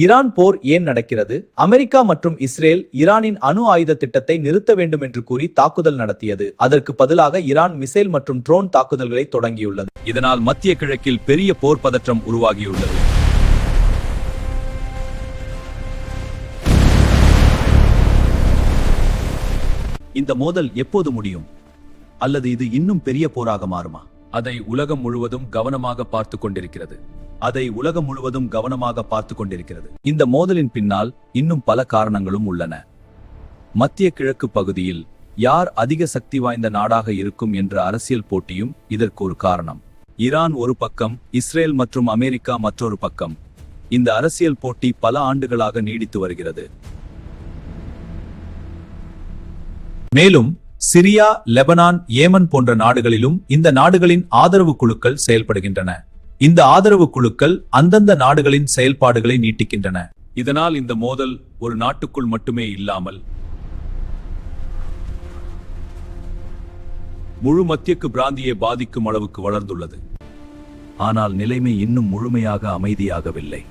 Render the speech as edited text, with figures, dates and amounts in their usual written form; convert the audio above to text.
Iran போர் ஏன் நடக்கிறது? America மற்றும் இஸ்ரேல் ஈரானின் அணு ஆயுத திட்டத்தை நிறுத்த வேண்டும் என்று கூறி தாக்குதல் நடத்தியது. அதற்கு பதிலாக ஈரான் மிசைல் மற்றும் ட்ரோன் தாக்குதல்களை தொடங்கியுள்ளது. இதனால் மத்திய கிழக்கில் பெரிய போர் பதற்றம் உருவாகியுள்ளது. இந்த மோதல் எப்போது முடியும்? அல்லது இது இன்னும் பெரிய போராக மாறுமா? அதை உலகம் முழுவதும் கவனமாக பார்த்து கொண்டிருக்கிறது. இந்த மோதலின் பின்னால் இன்னும் பல காரணங்களும் உள்ளன. மத்திய கிழக்கு பகுதியில் யார் அதிக சக்தி வாய்ந்த நாடாக இருக்கும் என்ற அரசியல் போட்டியும் இதற்கு ஒரு காரணம். ஈரான் ஒரு பக்கம், இஸ்ரேல் மற்றும் அமெரிக்கா மற்றொரு பக்கம். இந்த அரசியல் போட்டி பல ஆண்டுகளாக நீடித்து வருகிறது. மேலும் சிரியா, லெபனான், ஏமன் போன்ற நாடுகளிலும் இந்த நாடுகளின் ஆதரவு குழுக்கள் செயல்படுகின்றன. இந்த ஆதரவு குழுக்கள் அந்தந்த நாடுகளின் செயல்பாடுகளை நீட்டிக்கின்றன. இதனால் இந்த மோதல் ஒரு நாட்டுக்குள் மட்டுமே இல்லாமல் முழு மத்திய பிராந்தியை பாதிக்கும் அளவுக்கு வளர்ந்துள்ளது. ஆனால் நிலைமை இன்னும் முழுமையாக அமைதியாகவில்லை.